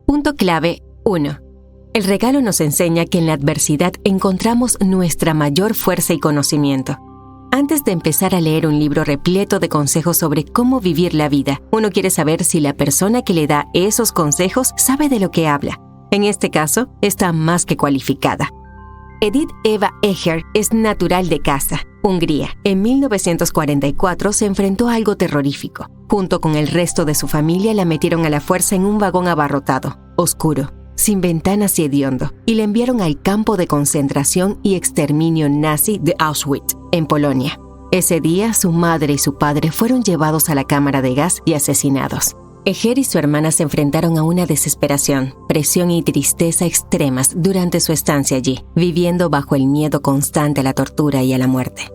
Punto clave 1. El regalo nos enseña que en la adversidad encontramos nuestra mayor fuerza y conocimiento. Antes de empezar a leer un libro repleto de consejos sobre cómo vivir la vida, uno quiere saber si la persona que le da esos consejos sabe de lo que habla. En este caso, está más que cualificada. Edith Eva Eger es natural de Kassa, Hungría. En 1944 se enfrentó a algo terrorífico. Junto con el resto de su familia la metieron a la fuerza en un vagón abarrotado, oscuro, sin ventanas y hediondo, y la enviaron al campo de concentración y exterminio nazi de Auschwitz, en Polonia. Ese día, su madre y su padre fueron llevados a la cámara de gas y asesinados. Eger y su hermana se enfrentaron a una desesperación, presión y tristeza extremas durante su estancia allí, viviendo bajo el miedo constante a la tortura y a la muerte.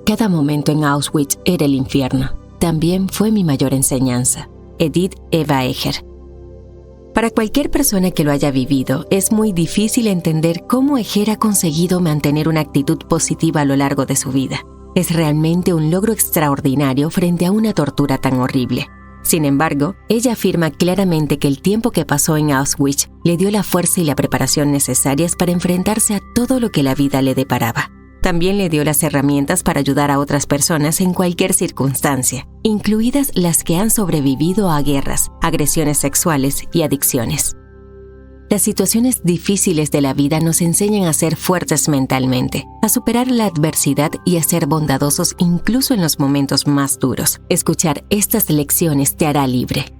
Cada momento en Auschwitz era el infierno. También fue mi mayor enseñanza. Edith Eva Eger. Para cualquier persona que lo haya vivido, es muy difícil entender cómo Eger ha conseguido mantener una actitud positiva a lo largo de su vida. Es realmente un logro extraordinario frente a una tortura tan horrible. Sin embargo, ella afirma claramente que el tiempo que pasó en Auschwitz le dio la fuerza y la preparación necesarias para enfrentarse a todo lo que la vida le deparaba. También le dio las herramientas para ayudar a otras personas en cualquier circunstancia, incluidas las que han sobrevivido a guerras, agresiones sexuales y adicciones. Las situaciones difíciles de la vida nos enseñan a ser fuertes mentalmente, a superar la adversidad y a ser bondadosos incluso en los momentos más duros. Escuchar estas lecciones te hará libre.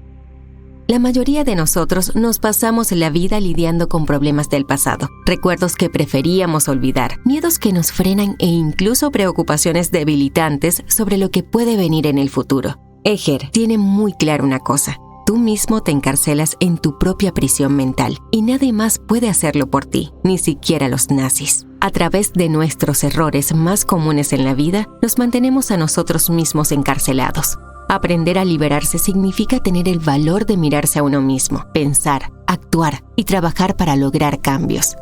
La mayoría de nosotros nos pasamos la vida lidiando con problemas del pasado, recuerdos que preferíamos olvidar, miedos que nos frenan e incluso preocupaciones debilitantes sobre lo que puede venir en el futuro. Eger tiene muy claro una cosa: tú mismo te encarcelas en tu propia prisión mental y nadie más puede hacerlo por ti, ni siquiera los nazis. A través de nuestros errores más comunes en la vida, nos mantenemos a nosotros mismos encarcelados. Aprender a liberarse significa tener el valor de mirarse a uno mismo, pensar, actuar y trabajar para lograr cambios.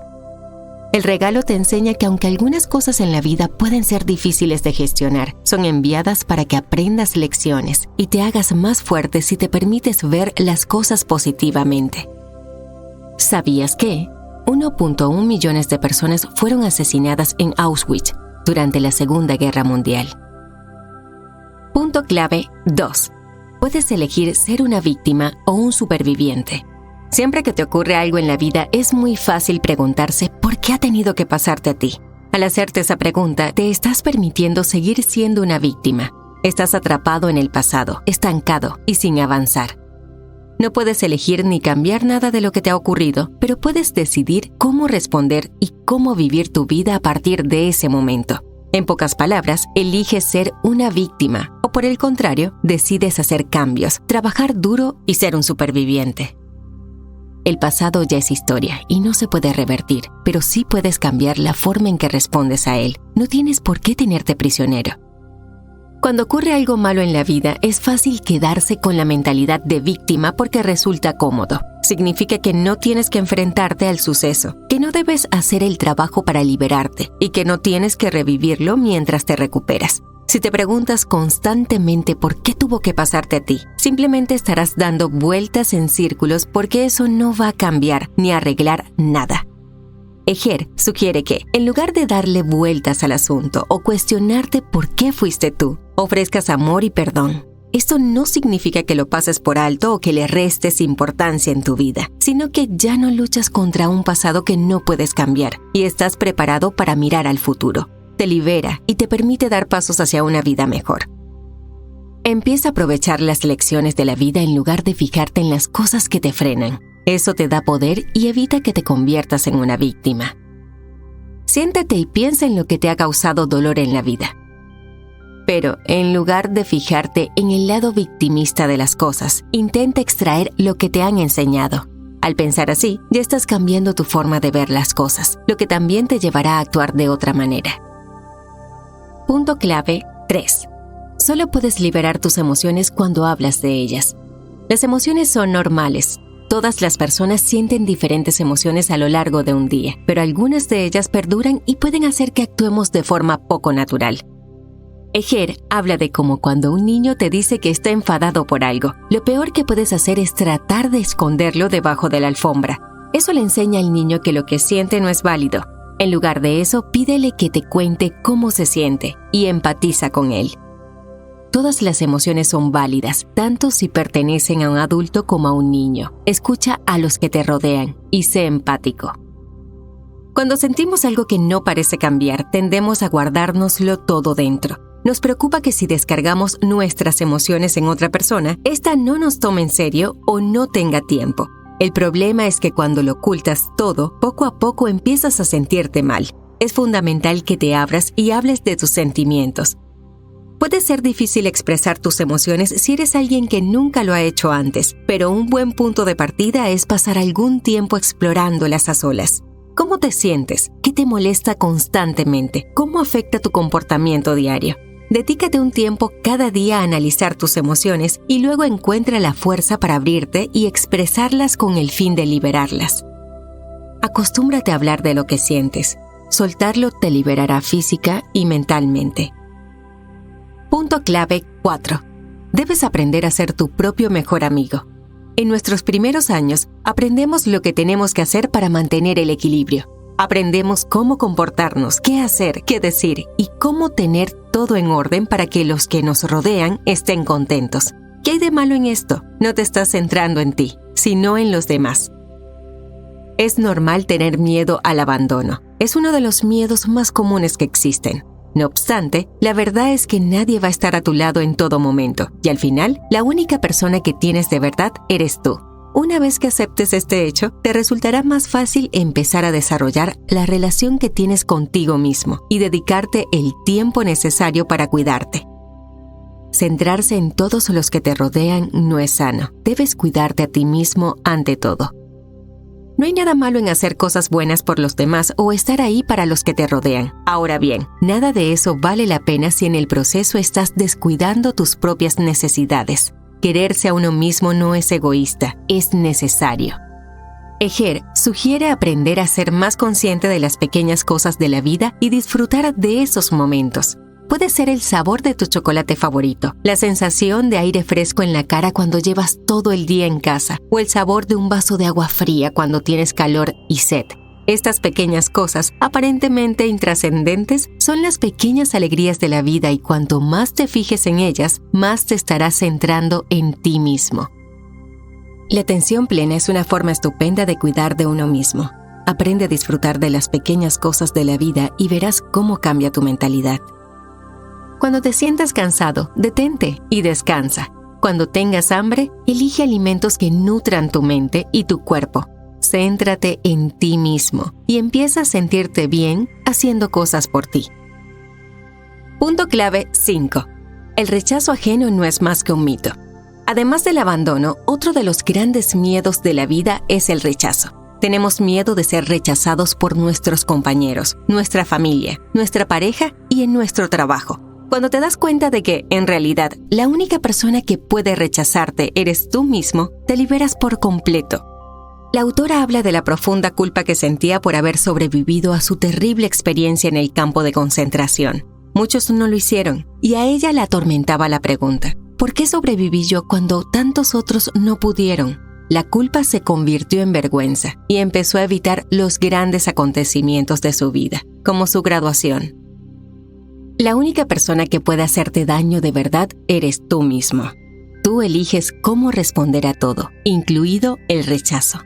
El regalo te enseña que aunque algunas cosas en la vida pueden ser difíciles de gestionar, son enviadas para que aprendas lecciones y te hagas más fuerte si te permites ver las cosas positivamente. ¿Sabías que 1.1 millones de personas fueron asesinadas en Auschwitz durante la Segunda Guerra Mundial? Punto clave 2. Puedes elegir ser una víctima o un superviviente. Siempre que te ocurre algo en la vida, es muy fácil preguntarse ¿por qué ha tenido que pasarte a ti? Al hacerte esa pregunta, te estás permitiendo seguir siendo una víctima. Estás atrapado en el pasado, estancado y sin avanzar. No puedes elegir ni cambiar nada de lo que te ha ocurrido, pero puedes decidir cómo responder y cómo vivir tu vida a partir de ese momento. En pocas palabras, eliges ser una víctima o por el contrario, decides hacer cambios, trabajar duro y ser un superviviente. El pasado ya es historia y no se puede revertir, pero sí puedes cambiar la forma en que respondes a él. No tienes por qué tenerte prisionero. Cuando ocurre algo malo en la vida, es fácil quedarse con la mentalidad de víctima porque resulta cómodo. Significa que no tienes que enfrentarte al suceso, que no debes hacer el trabajo para liberarte y que no tienes que revivirlo mientras te recuperas. Si te preguntas constantemente por qué tuvo que pasarte a ti, simplemente estarás dando vueltas en círculos porque eso no va a cambiar ni arreglar nada. Eger sugiere que, en lugar de darle vueltas al asunto o cuestionarte por qué fuiste tú, ofrezcas amor y perdón. Esto no significa que lo pases por alto o que le restes importancia en tu vida, sino que ya no luchas contra un pasado que no puedes cambiar y estás preparado para mirar al futuro. Te libera y te permite dar pasos hacia una vida mejor. Empieza a aprovechar las lecciones de la vida en lugar de fijarte en las cosas que te frenan. Eso te da poder y evita que te conviertas en una víctima. Siéntate y piensa en lo que te ha causado dolor en la vida. Pero, en lugar de fijarte en el lado victimista de las cosas, intenta extraer lo que te han enseñado. Al pensar así, ya estás cambiando tu forma de ver las cosas, lo que también te llevará a actuar de otra manera. Punto clave 3. Solo puedes liberar tus emociones cuando hablas de ellas. Las emociones son normales. Todas las personas sienten diferentes emociones a lo largo de un día, pero algunas de ellas perduran y pueden hacer que actuemos de forma poco natural. Eger habla de cómo cuando un niño te dice que está enfadado por algo, lo peor que puedes hacer es tratar de esconderlo debajo de la alfombra. Eso le enseña al niño que lo que siente no es válido. En lugar de eso, pídele que te cuente cómo se siente y empatiza con él. Todas las emociones son válidas, tanto si pertenecen a un adulto como a un niño. Escucha a los que te rodean y sé empático. Cuando sentimos algo que no parece cambiar, tendemos a guardárnoslo todo dentro. Nos preocupa que si descargamos nuestras emociones en otra persona, ésta no nos tome en serio o no tenga tiempo. El problema es que cuando lo ocultas todo, poco a poco empiezas a sentirte mal. Es fundamental que te abras y hables de tus sentimientos. Puede ser difícil expresar tus emociones si eres alguien que nunca lo ha hecho antes, pero un buen punto de partida es pasar algún tiempo explorándolas a solas. ¿Cómo te sientes? ¿Qué te molesta constantemente? ¿Cómo afecta tu comportamiento diario? Dedícate un tiempo cada día a analizar tus emociones y luego encuentra la fuerza para abrirte y expresarlas con el fin de liberarlas. Acostúmbrate a hablar de lo que sientes. Soltarlo te liberará física y mentalmente. Punto clave 4. Debes aprender a ser tu propio mejor amigo. En nuestros primeros años, aprendemos lo que tenemos que hacer para mantener el equilibrio. Aprendemos cómo comportarnos, qué hacer, qué decir y cómo tener todo en orden para que los que nos rodean estén contentos. ¿Qué hay de malo en esto? No te estás centrando en ti, sino en los demás. Es normal tener miedo al abandono. Es uno de los miedos más comunes que existen. No obstante, la verdad es que nadie va a estar a tu lado en todo momento, y al final, la única persona que tienes de verdad eres tú. Una vez que aceptes este hecho, te resultará más fácil empezar a desarrollar la relación que tienes contigo mismo y dedicarte el tiempo necesario para cuidarte. Centrarse en todos los que te rodean no es sano. Debes cuidarte a ti mismo ante todo. No hay nada malo en hacer cosas buenas por los demás o estar ahí para los que te rodean. Ahora bien, nada de eso vale la pena si en el proceso estás descuidando tus propias necesidades. Quererse a uno mismo no es egoísta, es necesario. Eger sugiere aprender a ser más consciente de las pequeñas cosas de la vida y disfrutar de esos momentos. Puede ser el sabor de tu chocolate favorito, la sensación de aire fresco en la cara cuando llevas todo el día en casa, o el sabor de un vaso de agua fría cuando tienes calor y sed. Estas pequeñas cosas, aparentemente intrascendentes, son las pequeñas alegrías de la vida y cuanto más te fijes en ellas, más te estarás centrando en ti mismo. La atención plena es una forma estupenda de cuidar de uno mismo. Aprende a disfrutar de las pequeñas cosas de la vida y verás cómo cambia tu mentalidad. Cuando te sientas cansado, detente y descansa. Cuando tengas hambre, elige alimentos que nutran tu mente y tu cuerpo. Céntrate en ti mismo y empieza a sentirte bien haciendo cosas por ti. Punto clave 5. El rechazo ajeno no es más que un mito. Además del abandono, otro de los grandes miedos de la vida es el rechazo. Tenemos miedo de ser rechazados por nuestros compañeros, nuestra familia, nuestra pareja y en nuestro trabajo. Cuando te das cuenta de que, en realidad, la única persona que puede rechazarte eres tú mismo, te liberas por completo. La autora habla de la profunda culpa que sentía por haber sobrevivido a su terrible experiencia en el campo de concentración. Muchos no lo hicieron, y a ella la atormentaba la pregunta: ¿por qué sobreviví yo cuando tantos otros no pudieron? La culpa se convirtió en vergüenza y empezó a evitar los grandes acontecimientos de su vida, como su graduación. La única persona que puede hacerte daño de verdad eres tú mismo. Tú eliges cómo responder a todo, incluido el rechazo.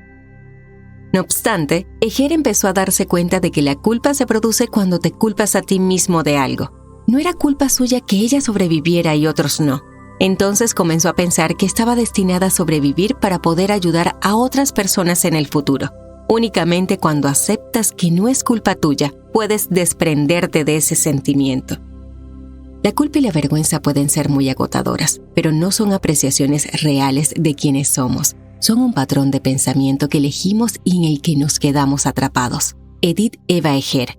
No obstante, Eger empezó a darse cuenta de que la culpa se produce cuando te culpas a ti mismo de algo. No era culpa suya que ella sobreviviera y otros no. Entonces comenzó a pensar que estaba destinada a sobrevivir para poder ayudar a otras personas en el futuro. Únicamente cuando aceptas que no es culpa tuya, puedes desprenderte de ese sentimiento. La culpa y la vergüenza pueden ser muy agotadoras, pero no son apreciaciones reales de quienes somos. Son un patrón de pensamiento que elegimos y en el que nos quedamos atrapados. Edith Eva Eger.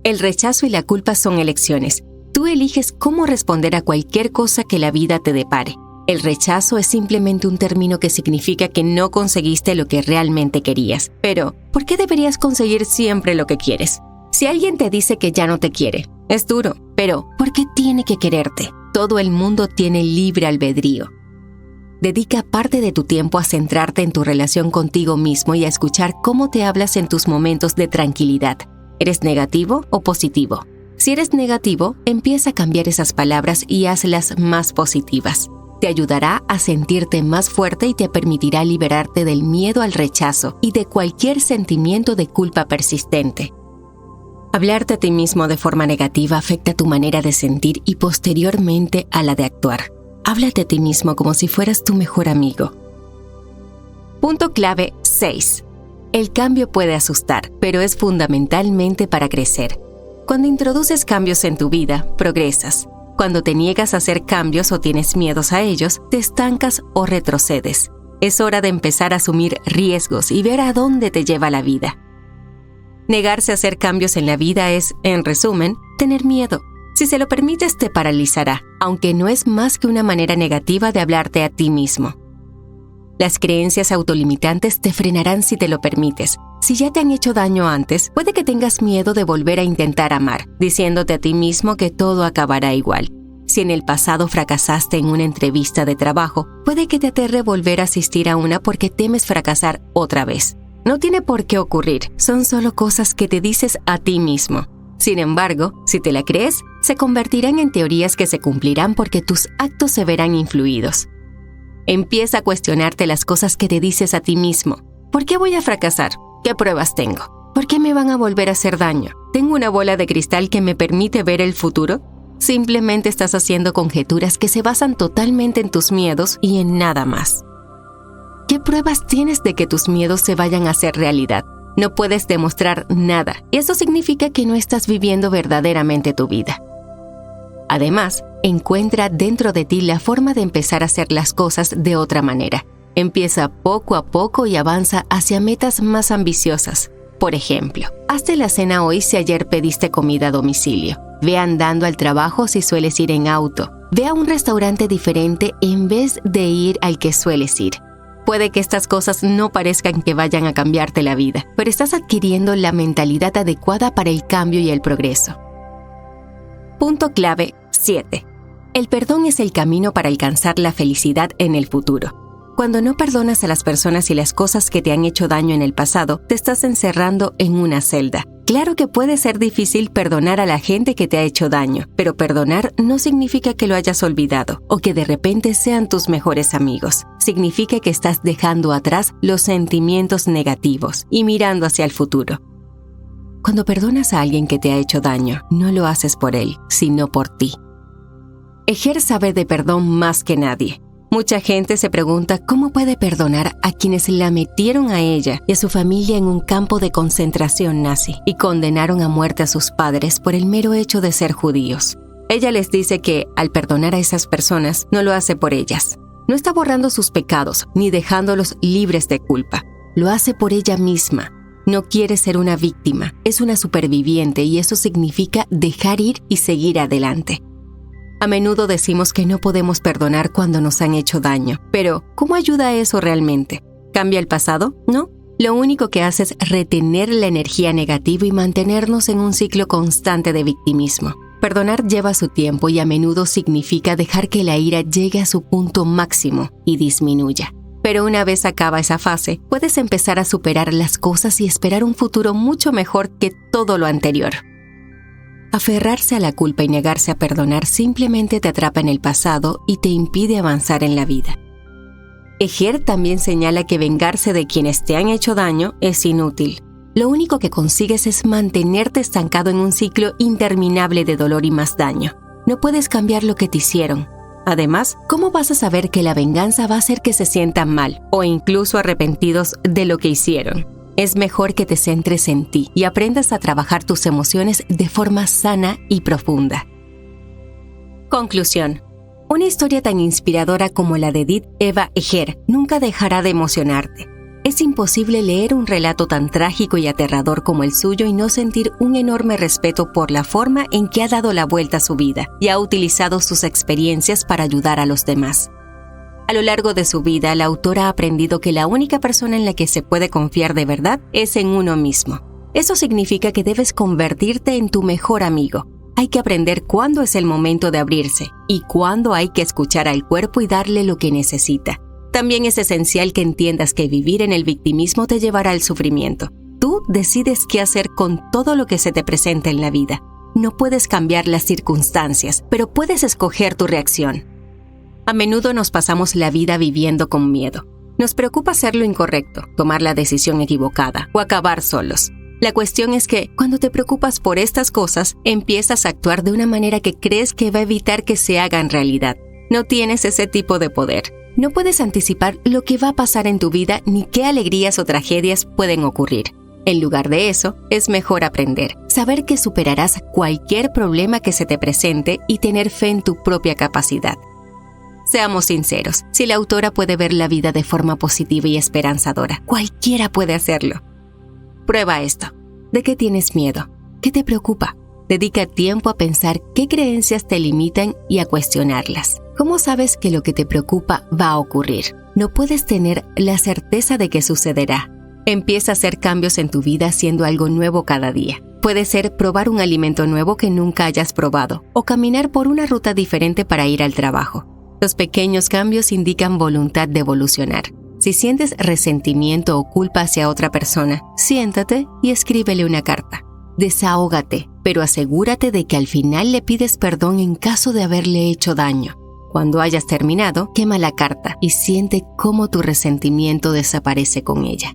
El rechazo y la culpa son elecciones. Tú eliges cómo responder a cualquier cosa que la vida te depare. El rechazo es simplemente un término que significa que no conseguiste lo que realmente querías. Pero, ¿por qué deberías conseguir siempre lo que quieres? Si alguien te dice que ya no te quiere, es duro, pero ¿por qué tiene que quererte? Todo el mundo tiene libre albedrío. Dedica parte de tu tiempo a centrarte en tu relación contigo mismo y a escuchar cómo te hablas en tus momentos de tranquilidad. ¿Eres negativo o positivo? Si eres negativo, empieza a cambiar esas palabras y hazlas más positivas. Te ayudará a sentirte más fuerte y te permitirá liberarte del miedo al rechazo y de cualquier sentimiento de culpa persistente. Hablarte a ti mismo de forma negativa afecta tu manera de sentir y posteriormente a la de actuar. Háblate a ti mismo como si fueras tu mejor amigo. Punto clave 6. El cambio puede asustar, pero es fundamentalmente para crecer. Cuando introduces cambios en tu vida, progresas. Cuando te niegas a hacer cambios o tienes miedos a ellos, te estancas o retrocedes. Es hora de empezar a asumir riesgos y ver a dónde te lleva la vida. Negarse a hacer cambios en la vida es, en resumen, tener miedo. Si se lo permites, te paralizará, aunque no es más que una manera negativa de hablarte a ti mismo. Las creencias autolimitantes te frenarán si te lo permites. Si ya te han hecho daño antes, puede que tengas miedo de volver a intentar amar, diciéndote a ti mismo que todo acabará igual. Si en el pasado fracasaste en una entrevista de trabajo, puede que te aterre volver a asistir a una porque temes fracasar otra vez. No tiene por qué ocurrir, son solo cosas que te dices a ti mismo. Sin embargo, si te la crees, se convertirán en teorías que se cumplirán porque tus actos se verán influidos. Empieza a cuestionarte las cosas que te dices a ti mismo. ¿Por qué voy a fracasar? ¿Qué pruebas tengo? ¿Por qué me van a volver a hacer daño? ¿Tengo una bola de cristal que me permite ver el futuro? Simplemente estás haciendo conjeturas que se basan totalmente en tus miedos y en nada más. ¿Qué pruebas tienes de que tus miedos se vayan a hacer realidad? No puedes demostrar nada, y eso significa que no estás viviendo verdaderamente tu vida. Además, encuentra dentro de ti la forma de empezar a hacer las cosas de otra manera. Empieza poco a poco y avanza hacia metas más ambiciosas. Por ejemplo, hazte la cena hoy si ayer pediste comida a domicilio. Ve andando al trabajo si sueles ir en auto. Ve a un restaurante diferente en vez de ir al que sueles ir. Puede que estas cosas no parezcan que vayan a cambiarte la vida, pero estás adquiriendo la mentalidad adecuada para el cambio y el progreso. Punto clave 7. El perdón es el camino para alcanzar la felicidad en el futuro. Cuando no perdonas a las personas y las cosas que te han hecho daño en el pasado, te estás encerrando en una celda. Claro que puede ser difícil perdonar a la gente que te ha hecho daño, pero perdonar no significa que lo hayas olvidado o que de repente sean tus mejores amigos. Significa que estás dejando atrás los sentimientos negativos y mirando hacia el futuro. Cuando perdonas a alguien que te ha hecho daño, no lo haces por él, sino por ti. Ejer sabe de perdón más que nadie. Mucha gente se pregunta cómo puede perdonar a quienes la metieron a ella y a su familia en un campo de concentración nazi y condenaron a muerte a sus padres por el mero hecho de ser judíos. Ella les dice que, al perdonar a esas personas, no lo hace por ellas. No está borrando sus pecados ni dejándolos libres de culpa. Lo hace por ella misma. No quiere ser una víctima, es una superviviente y eso significa dejar ir y seguir adelante. A menudo decimos que no podemos perdonar cuando nos han hecho daño, pero ¿cómo ayuda eso realmente? ¿Cambia el pasado? No. Lo único que hace es retener la energía negativa y mantenernos en un ciclo constante de victimismo. Perdonar lleva su tiempo y a menudo significa dejar que la ira llegue a su punto máximo y disminuya. Pero una vez acaba esa fase, puedes empezar a superar las cosas y esperar un futuro mucho mejor que todo lo anterior. Aferrarse a la culpa y negarse a perdonar simplemente te atrapa en el pasado y te impide avanzar en la vida. Ejer también señala que vengarse de quienes te han hecho daño es inútil. Lo único que consigues es mantenerte estancado en un ciclo interminable de dolor y más daño. No puedes cambiar lo que te hicieron. Además, ¿cómo vas a saber que la venganza va a hacer que se sientan mal o incluso arrepentidos de lo que hicieron? Es mejor que te centres en ti y aprendas a trabajar tus emociones de forma sana y profunda. Conclusión. Una historia tan inspiradora como la de Edith Eva Eger nunca dejará de emocionarte. Es imposible leer un relato tan trágico y aterrador como el suyo y no sentir un enorme respeto por la forma en que ha dado la vuelta a su vida y ha utilizado sus experiencias para ayudar a los demás. A lo largo de su vida, la autora ha aprendido que la única persona en la que se puede confiar de verdad es en uno mismo. Eso significa que debes convertirte en tu mejor amigo. Hay que aprender cuándo es el momento de abrirse y cuándo hay que escuchar al cuerpo y darle lo que necesita. También es esencial que entiendas que vivir en el victimismo te llevará al sufrimiento. Tú decides qué hacer con todo lo que se te presenta en la vida. No puedes cambiar las circunstancias, pero puedes escoger tu reacción. A menudo nos pasamos la vida viviendo con miedo. Nos preocupa hacer lo incorrecto, tomar la decisión equivocada o acabar solos. La cuestión es que, cuando te preocupas por estas cosas, empiezas a actuar de una manera que crees que va a evitar que se hagan realidad. No tienes ese tipo de poder. No puedes anticipar lo que va a pasar en tu vida ni qué alegrías o tragedias pueden ocurrir. En lugar de eso, es mejor aprender, saber que superarás cualquier problema que se te presente y tener fe en tu propia capacidad. Seamos sinceros, si la autora puede ver la vida de forma positiva y esperanzadora, cualquiera puede hacerlo. Prueba esto. ¿De qué tienes miedo? ¿Qué te preocupa? Dedica tiempo a pensar qué creencias te limitan y a cuestionarlas. ¿Cómo sabes que lo que te preocupa va a ocurrir? No puedes tener la certeza de que sucederá. Empieza a hacer cambios en tu vida haciendo algo nuevo cada día. Puede ser probar un alimento nuevo que nunca hayas probado o caminar por una ruta diferente para ir al trabajo. Los pequeños cambios indican voluntad de evolucionar. Si sientes resentimiento o culpa hacia otra persona, siéntate y escríbele una carta. Desahógate, pero asegúrate de que al final le pides perdón en caso de haberle hecho daño. Cuando hayas terminado, quema la carta y siente cómo tu resentimiento desaparece con ella.